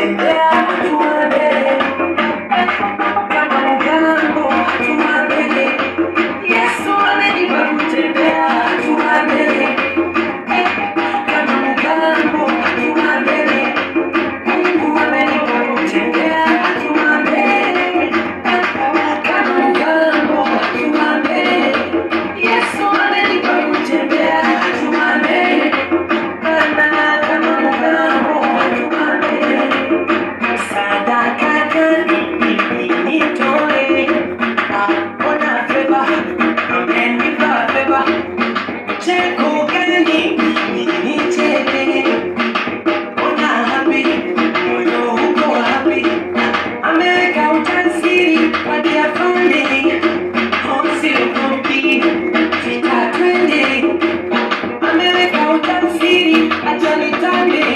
kutembea hatua mbele, kama mgambo hatua mbele. Yesu amenipa kutembea hatua mbele, kama mgambo hatua mbele. Mungu amenipa kutembea hatua mbele, kama mgambo hatua mbele. Yesu amenipa kutembea hatua mbele, kama mgambo hatua mbele. Sadaka gani nitoe? Ona favor, amenipa favor. Cheko gani nicheke? Ona happy, moyo uko happy. Ameweka utajiri kwa dia fundi, usiogopi vita twende. Ameweka utajiri acha nitambe.